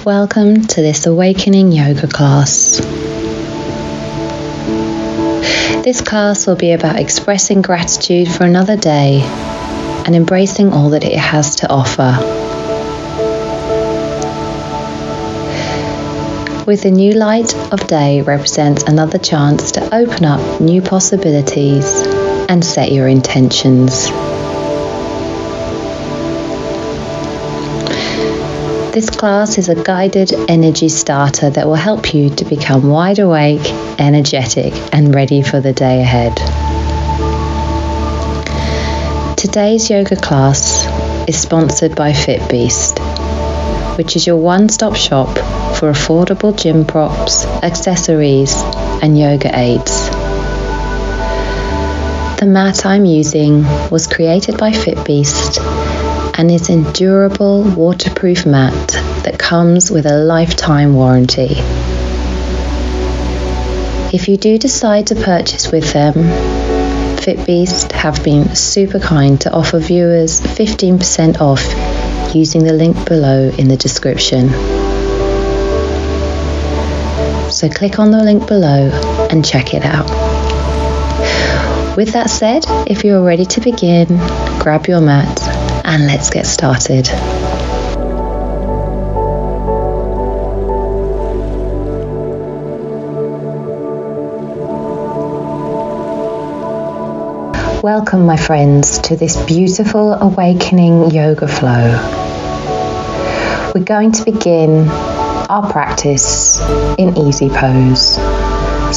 Welcome to this awakening yoga class. This class will be about expressing gratitude for another day and embracing all that it has to offer. With the new light of day represents another chance to open up new possibilities and set your intentions. This class is a guided energy starter that will help you to become wide awake, energetic, and ready for the day ahead. Today's yoga class is sponsored by FitBeast, which is your one-stop shop for affordable gym props, accessories, and yoga aids. The mat I'm using was created by FitBeast and is a durable, waterproof mat that comes with a lifetime warranty. If you do decide to purchase with them, FitBeast have been super kind to offer viewers 15% off using the link below in the description. So click on the link below and check it out. With that said, if you're ready to begin, grab your mat and let's get started. Welcome, my friends, to this beautiful awakening yoga flow. We're going to begin our practice in easy pose.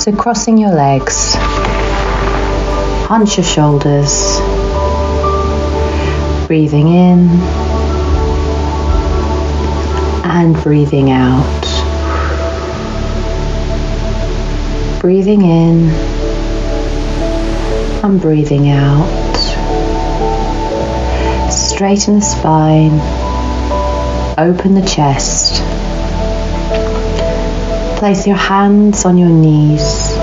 So crossing your legs, hunch your shoulders, breathing in and breathing out. Breathing in and breathing out. Straighten the spine, open the chest. Place your hands on your knees.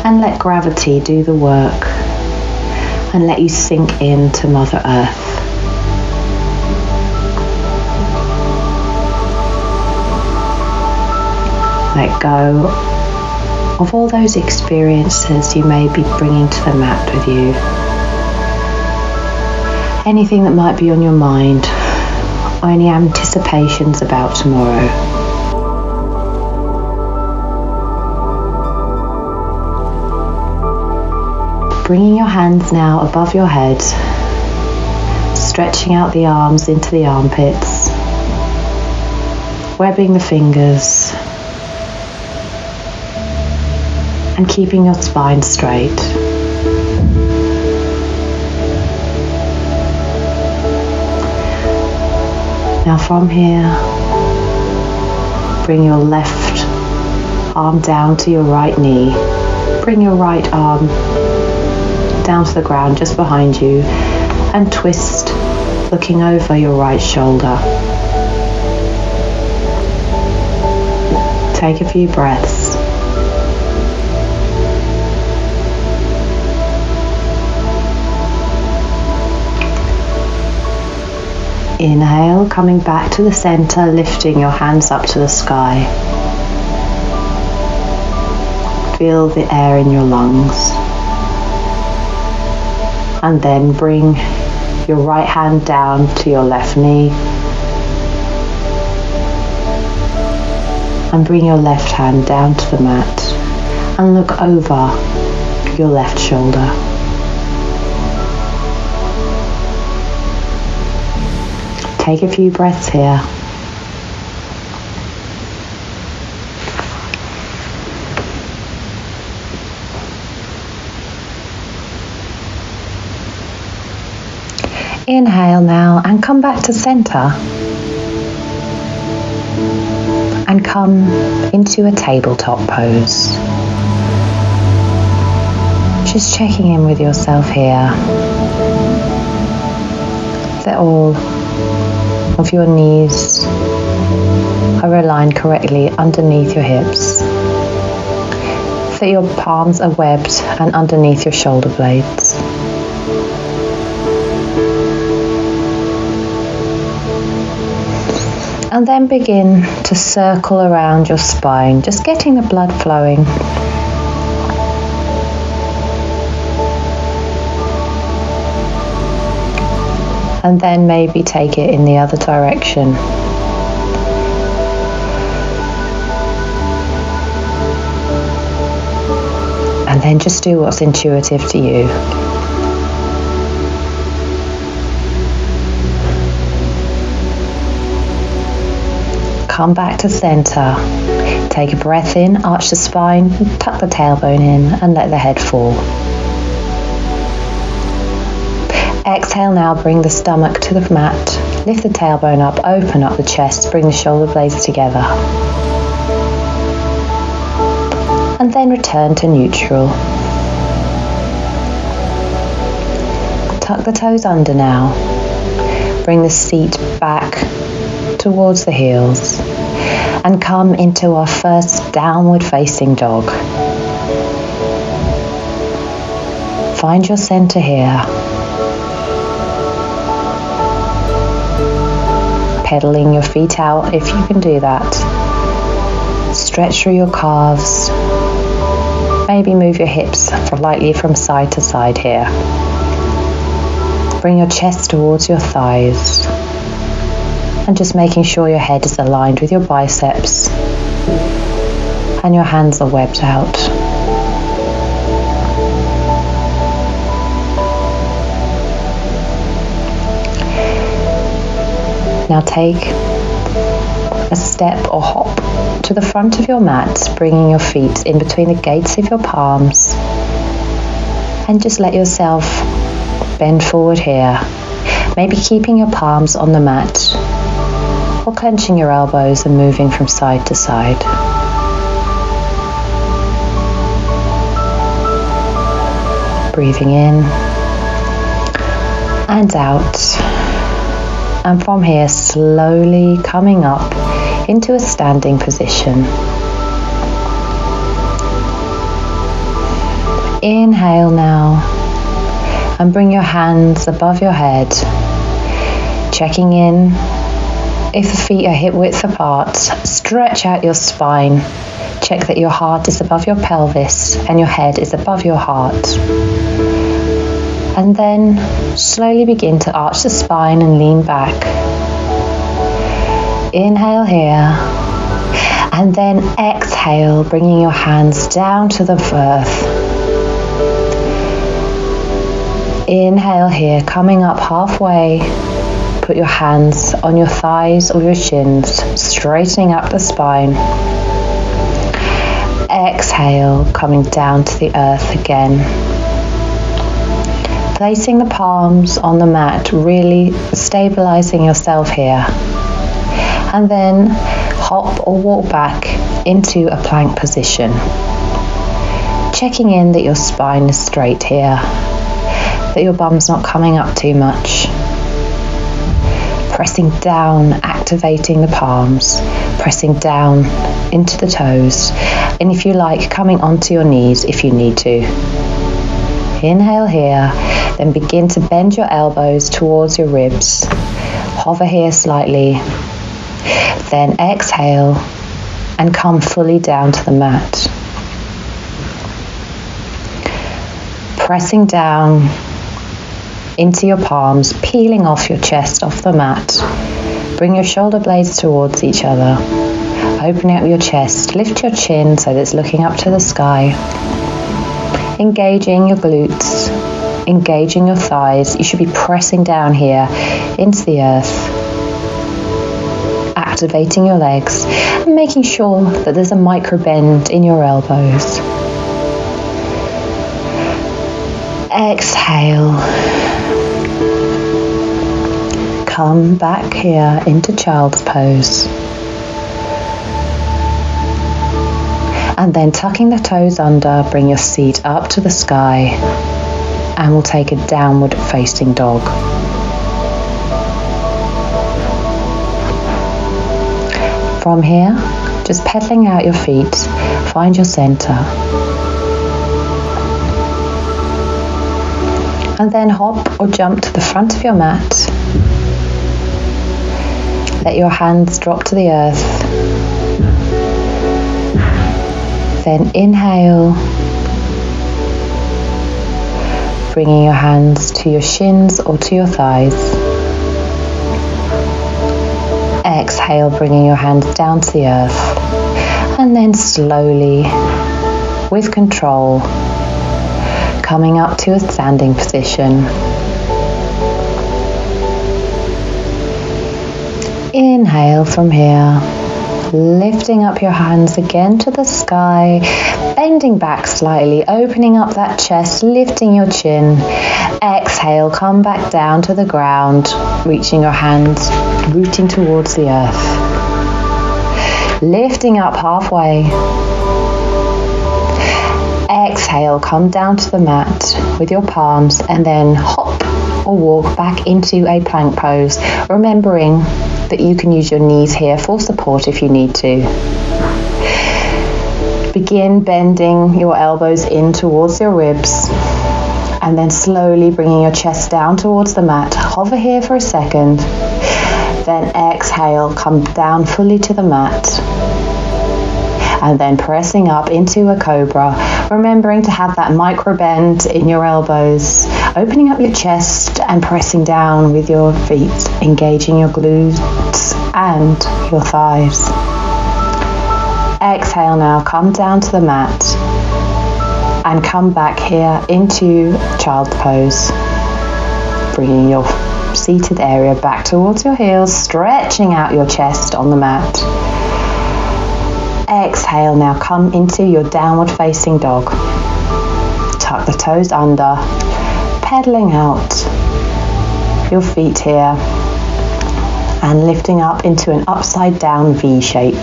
And let gravity do the work and let you sink into Mother Earth. Let go of all those experiences you may be bringing to the mat with you. Anything that might be on your mind, or any anticipations about tomorrow. Bringing your hands now above your head, stretching out the arms into the armpits, webbing the fingers, and keeping your spine straight. Now from here, bring your left arm down to your right knee. Bring your right arm down to the ground just behind you and twist, looking over your right shoulder. Take a few breaths. Inhale, coming back to the center, lifting your hands up to the sky. Feel the air in your lungs. And then bring your right hand down to your left knee. And bring your left hand down to the mat. And look over your left shoulder. Take a few breaths here. Inhale now and come back to center. And come into a tabletop pose. Just checking in with yourself here. That all of your knees are aligned correctly underneath your hips. That your palms are webbed and underneath your shoulder blades. And then begin to circle around your spine, just getting the blood flowing. And then maybe take it in the other direction. And then just do what's intuitive to you. Come back to center. Take a breath in, arch the spine, tuck the tailbone in and let the head fall. Exhale now, bring the stomach to the mat. Lift the tailbone up, open up the chest, bring the shoulder blades together. And then return to neutral. Tuck the toes under now. Bring the seat back towards the heels. And come into our first downward facing dog. Find your center here. Pedaling your feet out if you can do that. Stretch through your calves. Maybe move your hips lightly from side to side here. Bring your chest towards your thighs. And just making sure your head is aligned with your biceps. And your hands are webbed out. Now take a step or hop to the front of your mat, bringing your feet in between the gates of your palms. And just let yourself bend forward here. Maybe keeping your palms on the mat or clenching your elbows and moving from side to side. Breathing in and out. And from here, slowly coming up into a standing position. Inhale now, and bring your hands above your head, checking in. If the feet are hip width apart, stretch out your spine. Check that your heart is above your pelvis and your head is above your heart. And then slowly begin to arch the spine and lean back. Inhale here. And then exhale, bringing your hands down to the earth. Inhale here, coming up halfway. Put your hands on your thighs or your shins, straightening up the spine. Exhale, coming down to the earth again. Placing the palms on the mat, really stabilizing yourself here. And then hop or walk back into a plank position. Checking in that your spine is straight here, that your bum's not coming up too much. Pressing down, activating the palms, pressing down into the toes. And if you like, coming onto your knees if you need to. Inhale here, then begin to bend your elbows towards your ribs. Hover here slightly. Then exhale and come fully down to the mat. Pressing down into your palms, peeling off your chest off the mat. Bring your shoulder blades towards each other. Opening up your chest, lift your chin so that it's looking up to the sky. Engaging your glutes, engaging your thighs. You should be pressing down here into the earth. Activating your legs and making sure that there's a micro bend in your elbows. Exhale. Come back here into child's pose. And then tucking the toes under, bring your seat up to the sky and we'll take a downward facing dog. From here, just pedaling out your feet, find your center. And then hop or jump to the front of your mat. Let your hands drop to the earth. Then inhale, bringing your hands to your shins or to your thighs. Exhale, bringing your hands down to the earth. And then slowly, with control, coming up to a standing position. Inhale from here, lifting up your hands again to the sky, bending back slightly, opening up that chest, lifting your chin. Exhale, come back down to the ground, reaching your hands, rooting towards the earth. Lifting up halfway. Exhale, come down to the mat with your palms and then hop or walk back into a plank pose, remembering that you can use your knees here for support if you need to. Begin bending your elbows in towards your ribs and then slowly bringing your chest down towards the mat. Hover here for a second. Then exhale, come down fully to the mat. And then pressing up into a cobra, remembering to have that micro bend in your elbows, opening up your chest and pressing down with your feet, engaging your glutes and your thighs. Exhale now, come down to the mat and come back here into child's pose, bringing your seated area back towards your heels, stretching out your chest on the mat. Exhale now, come into your downward facing dog. Tuck the toes under, pedaling out your feet here and lifting up into an upside down V shape.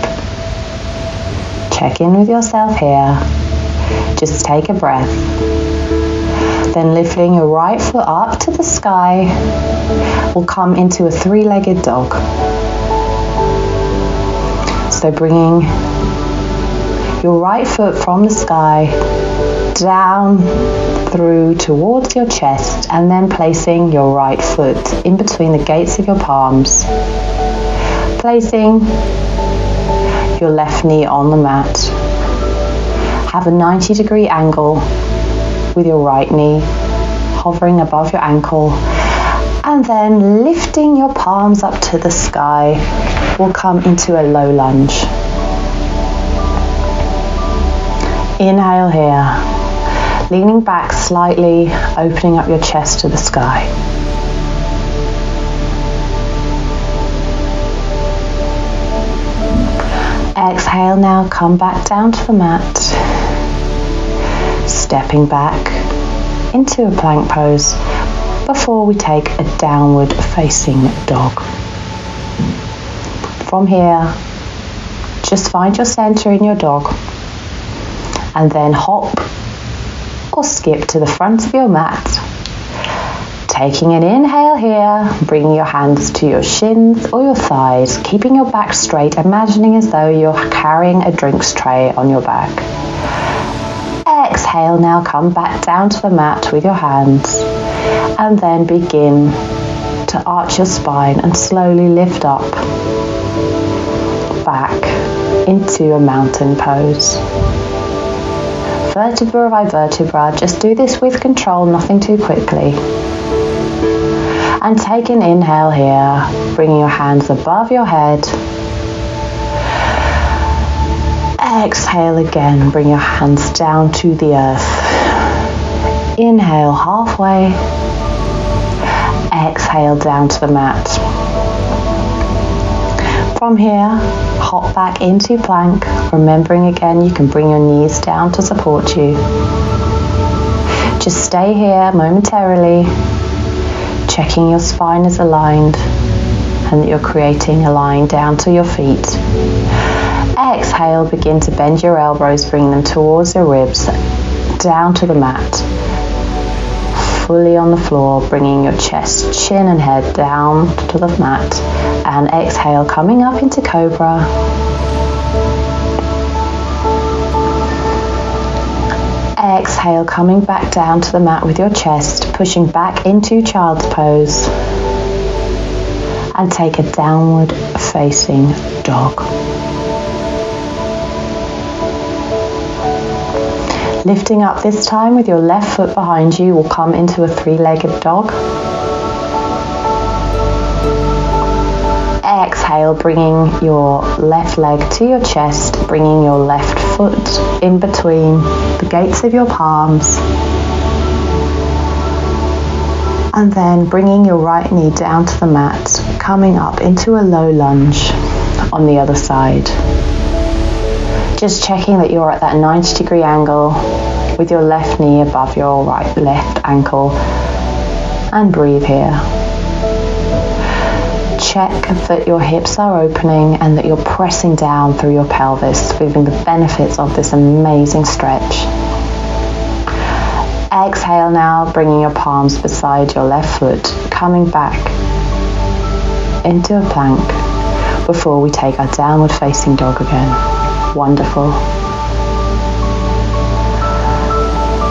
Check in with yourself here. Just take a breath. Then lifting your right foot up to the sky, we'll come into a three-legged dog. So bringing your right foot from the sky down through towards your chest and then placing your right foot in between the gates of your palms. Placing your left knee on the mat. Have a 90-degree angle with your right knee hovering above your ankle, and then lifting your palms up to the sky, we'll come into a low lunge. Inhale here, leaning back slightly, opening up your chest to the sky. Exhale now, come back down to the mat, stepping back into a plank pose before we take a downward facing dog. From here, just find your center in your dog and then hop or skip to the front of your mat. Taking an inhale here, bringing your hands to your shins or your thighs, keeping your back straight, imagining as though you're carrying a drinks tray on your back. Exhale now, come back down to the mat with your hands and then begin to arch your spine and slowly lift up back into a mountain pose. Vertebra by vertebra, just do this with control, nothing too quickly. And take an inhale here, bringing your hands above your head. Exhale again, bring your hands down to the earth. Inhale halfway. Exhale down to the mat. From here, hop back into plank, remembering again you can bring your knees down to support you. Just stay here momentarily, checking your spine is aligned and that you're creating a line down to your feet. Exhale, begin to bend your elbows, bring them towards your ribs, down to the mat. Fully on the floor, bringing your chest, chin and head down to the mat. And exhale, coming up into cobra. Exhale, coming back down to the mat with your chest, pushing back into child's pose. and take a downward facing dog. Lifting up this time with your left foot behind you, will come into a three-legged dog. Exhale, bringing your left leg to your chest, bringing your left foot in between the gates of your palms. And then bringing your right knee down to the mat, coming up into a low lunge on the other side. Just checking that you're at that 90-degree angle with your left knee above your left ankle, and breathe here. Check that your hips are opening and that you're pressing down through your pelvis, feeling the benefits of this amazing stretch. Exhale now, bringing your palms beside your left foot, coming back into a plank before we take our downward facing dog again. Wonderful.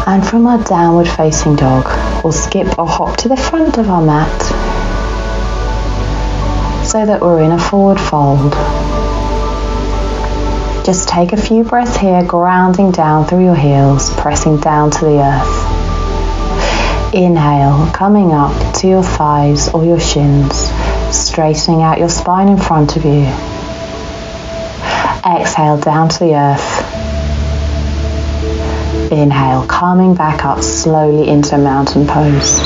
And from our downward facing dog, we'll skip or hop to the front of our mat so that we're in a forward fold. Just take a few breaths here, grounding down through your heels, pressing down to the earth. Inhale, coming up to your thighs or your shins, straightening out your spine in front of you. Exhale down to the earth. Inhale, coming back up slowly into mountain pose.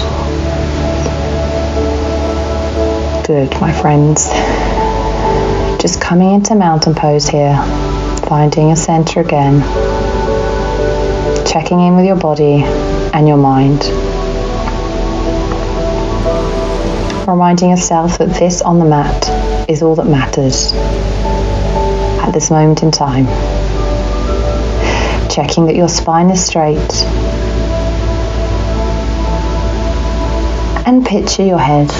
Good, my friends. Just coming into mountain pose here, finding a center again. Checking in with your body and your mind. Reminding yourself that this on the mat is all that matters at this moment in time. Checking that your spine is straight. And picture your head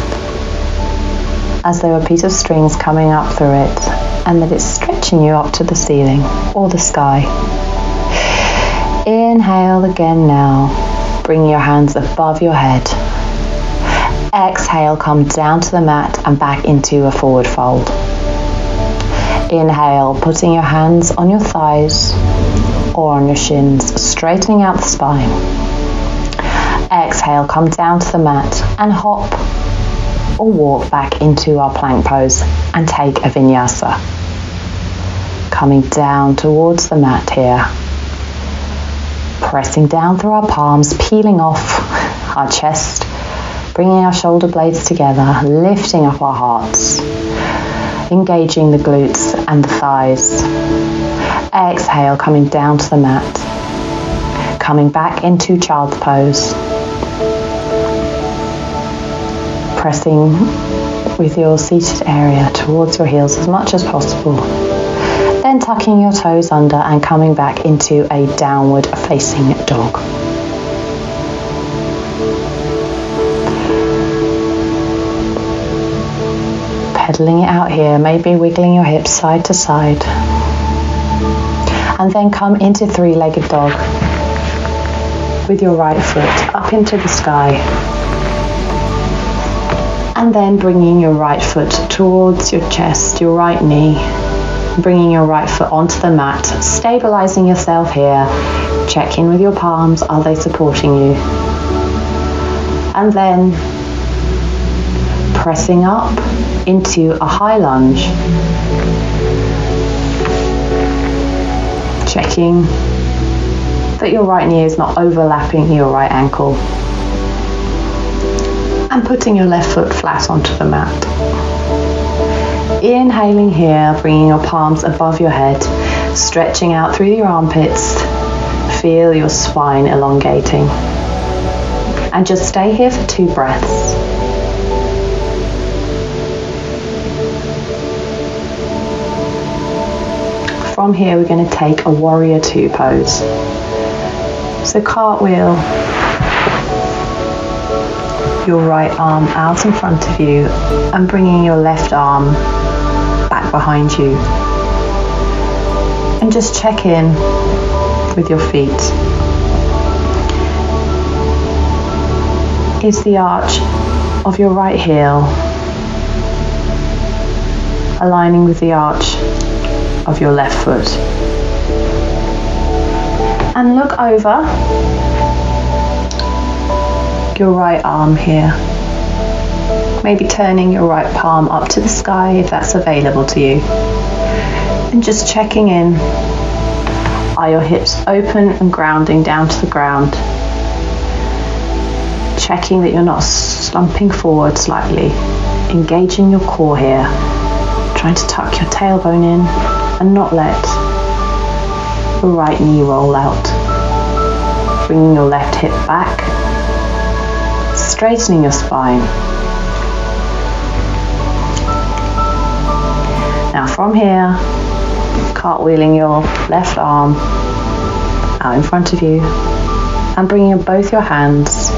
as though a piece of string's coming up through it, and that it's stretching you up to the ceiling or the sky. Inhale again now. Bring your hands above your head. Exhale, come down to the mat and back into a forward fold. Inhale, putting your hands on your thighs or on your shins, straightening out the spine. Exhale, come down to the mat and hop or walk back into our plank pose and take a vinyasa. Coming down towards the mat here. Pressing down through our palms, peeling off our chest, bringing our shoulder blades together, lifting up our hearts, engaging the glutes and the thighs. Exhale, coming down to the mat, coming back into child's pose. Pressing with your seated area towards your heels as much as possible. Then tucking your toes under and coming back into a downward facing dog. Pedaling it out here, maybe wiggling your hips side to side. And then come into three-legged dog with your right foot up into the sky. And then bringing your right foot towards your chest, your right knee. Bringing your right foot onto the mat, stabilizing yourself here. Check in with your palms, are they supporting you? And then pressing up into a high lunge. Checking that your right knee is not overlapping your right ankle. And putting your left foot flat onto the mat. Inhaling here, bringing your palms above your head, stretching out through your armpits. Feel your spine elongating. And just stay here for 2 breaths. From here, we're going to take a warrior 2 pose. So cartwheel your right arm out in front of you and bringing your left arm back behind you. And just check in with your feet. Is the arch of your right heel aligning with the arch of your left foot. And look over your right arm here. Maybe turning your right palm up to the sky if that's available to you. And just checking in. Are your hips open and grounding down to the ground? Checking that you're not slumping forward slightly. Engaging your core here. Trying to tuck your tailbone in and not let the right knee roll out. Bringing your left hip back. Straightening your spine. Now from here, cartwheeling your left arm out in front of you and bringing both your hands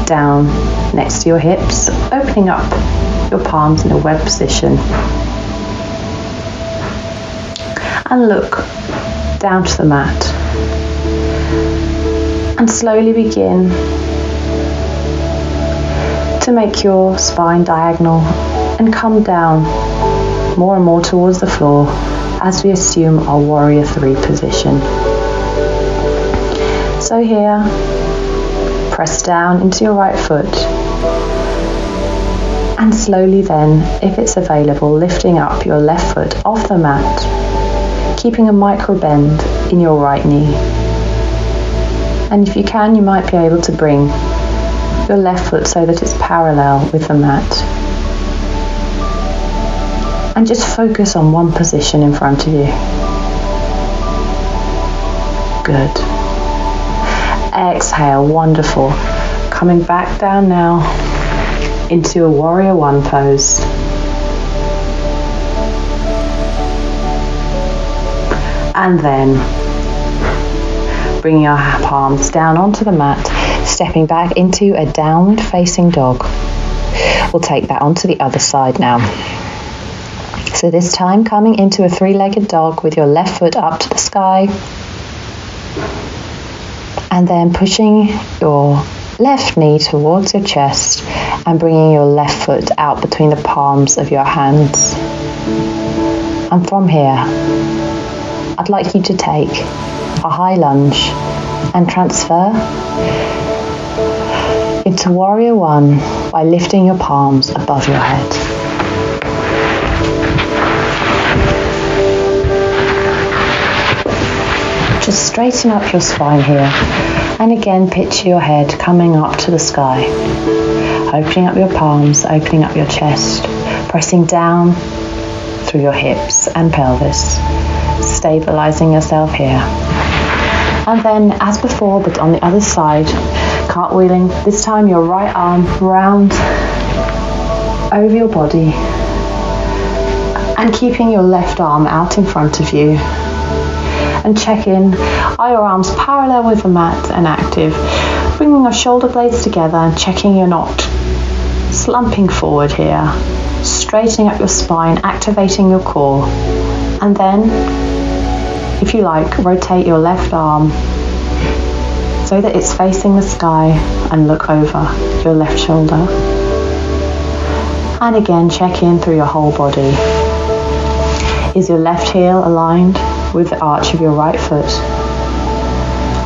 down next to your hips, opening up your palms in a web position. And look down to the mat. And slowly begin to make your spine diagonal and come down more and more towards the floor as we assume our warrior 3 position. So here, press down into your right foot and slowly then, if it's available, lifting up your left foot off the mat, keeping a micro bend in your right knee. And if you can, you might be able to bring your left foot so that it's parallel with the mat. And just focus on one position in front of you. Good. Exhale, wonderful. Coming back down now into a warrior 1 pose. And then bringing your palms down onto the mat, stepping back into a downward facing dog. We'll take that onto the other side now. So this time coming into a 3-legged dog with your left foot up to the sky. And then pushing your left knee towards your chest and bringing your left foot out between the palms of your hands. And from here, I'd like you to take a high lunge and transfer into warrior 1 by lifting your palms above your head. Just straighten up your spine here, and again picture your head coming up to the sky, opening up your palms, opening up your chest, pressing down through your hips and pelvis, stabilizing yourself here. And then as before, but on the other side, cartwheeling, this time your right arm round over your body and keeping your left arm out in front of you. And check in, are your arms parallel with the mat and active? Bringing your shoulder blades together and checking you're not slumping forward here. Straightening up your spine, activating your core. And then, if you like, rotate your left arm so that it's facing the sky and look over your left shoulder. And again, check in through your whole body. Is your left heel aligned with the arch of your right foot?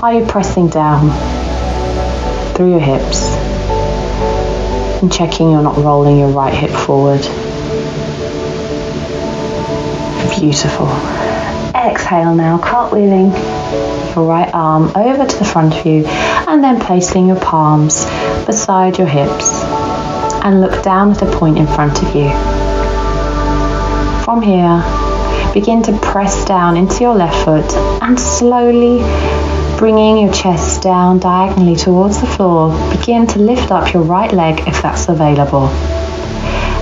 Are you pressing down through your hips and checking you're not rolling your right hip forward? Beautiful. Exhale now, cartwheeling your right arm over to the front of you and then placing your palms beside your hips and look down at a point in front of you. From here, begin to press down into your left foot and slowly bringing your chest down diagonally towards the floor. Begin to lift up your right leg if that's available.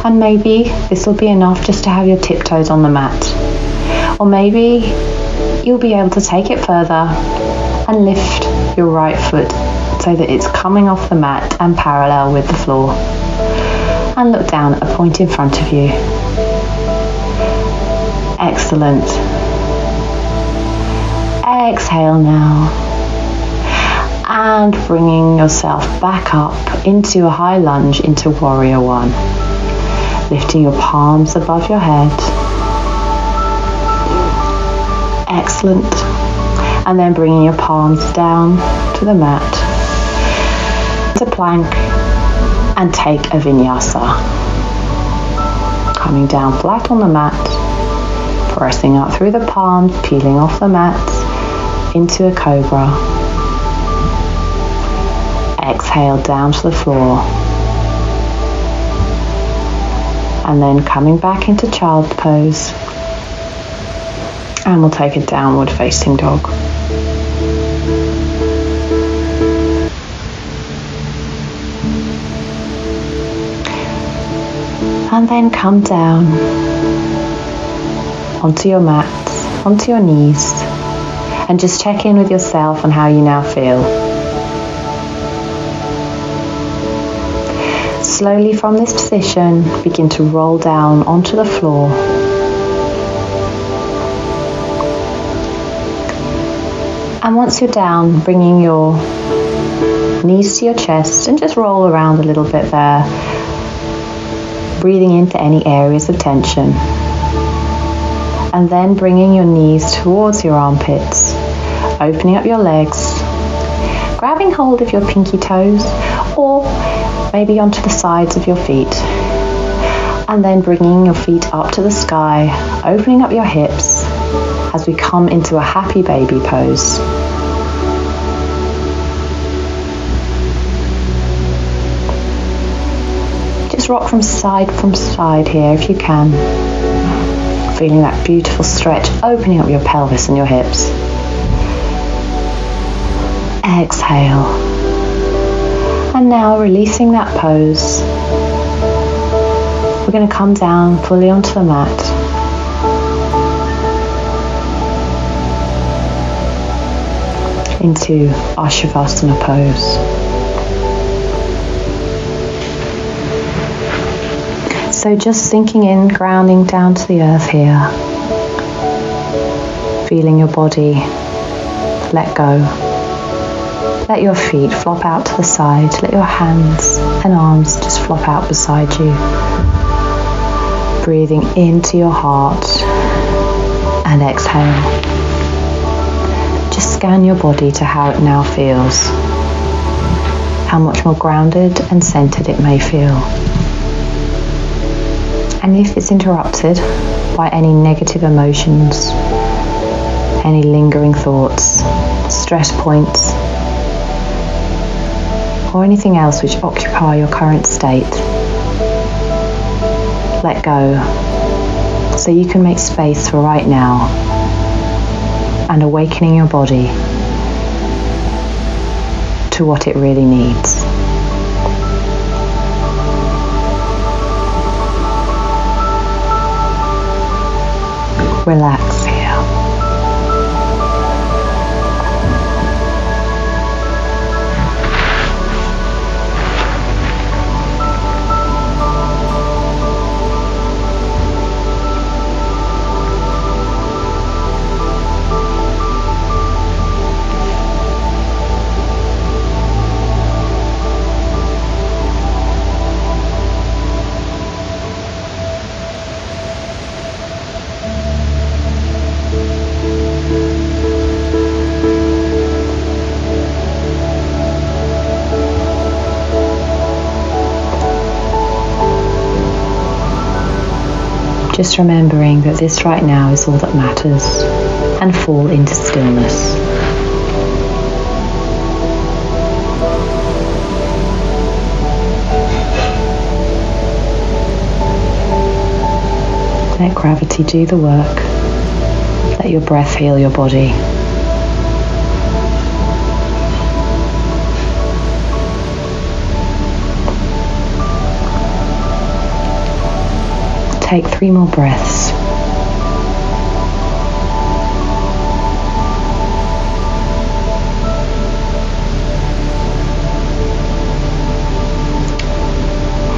And maybe this will be enough just to have your tiptoes on the mat. Or maybe you'll be able to take it further and lift your right foot so that it's coming off the mat and parallel with the floor. And look down at a point in front of you. Excellent. Exhale now. And bringing yourself back up into a high lunge into warrior 1. Lifting your palms above your head. Excellent. And then bringing your palms down to the mat, to plank, and take a vinyasa. Coming down flat on the mat, pressing up through the palms, peeling off the mat into a cobra. Exhale down to the floor. And then coming back into child's pose. And we'll take a downward facing dog. And then come down onto your mat, onto your knees, and just check in with yourself on how you now feel. Slowly from this position, begin to roll down onto the floor. And once you're down, bringing your knees to your chest and just roll around a little bit there, breathing into any areas of tension. And then bringing your knees towards your armpits, opening up your legs, grabbing hold of your pinky toes or maybe onto the sides of your feet. And then bringing your feet up to the sky, opening up your hips as we come into a happy baby pose. Just rock from side here if you can. Feeling that beautiful stretch, opening up your pelvis and your hips. Exhale. And now releasing that pose. We're going to come down fully onto the mat. Into Ashavasana Pose. So just sinking in, grounding down to the earth here. Feeling your body let go. Let your feet flop out to the side. Let your hands and arms just flop out beside you. Breathing into your heart and exhale. Just scan your body to how it now feels. How much more grounded and centered it may feel. And if it's interrupted by any negative emotions, any lingering thoughts, stress points, or anything else which occupy your current state, let go so you can make space for right now and awakening your body to what it really needs. Relax here. Just remembering that this right now is all that matters, and fall into stillness. Let gravity do the work. Let your breath heal your body. Take 3 more breaths.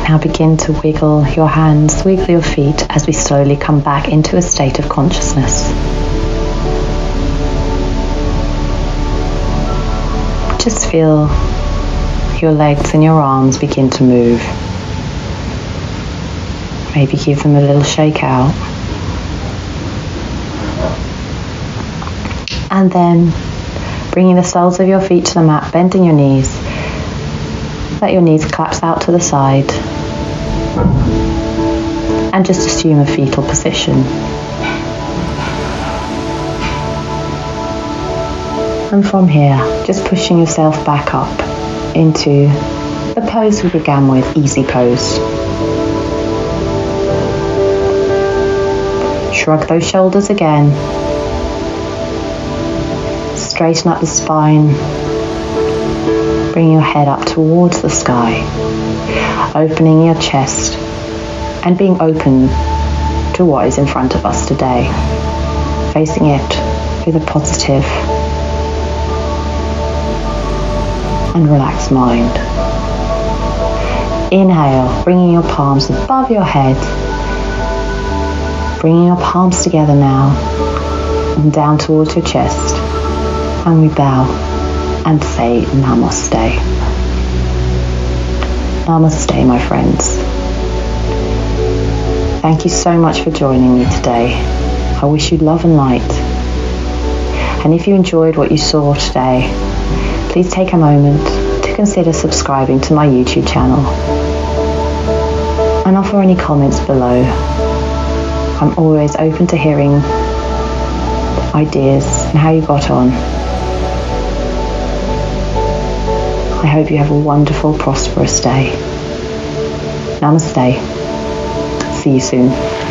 Now begin to wiggle your hands, wiggle your feet as we slowly come back into a state of consciousness. Just feel your legs and your arms begin to move. Maybe give them a little shake out. And then bringing the soles of your feet to the mat, bending your knees. Let your knees collapse out to the side. And just assume a fetal position. And from here, just pushing yourself back up into the pose we began with, easy pose. Shrug those shoulders again. Straighten up the spine. Bring your head up towards the sky. Opening your chest and being open to what is in front of us today. Facing it with a positive and relaxed mind. Inhale, bringing your palms above your head. Bringing your palms together now and down towards your chest. And we bow and say Namaste. Namaste, my friends. Thank you so much for joining me today. I wish you love and light. And if you enjoyed what you saw today, please take a moment to consider subscribing to my YouTube channel and offer any comments below. I'm always open to hearing ideas and how you got on. I hope you have a wonderful, prosperous day. Namaste. See you soon.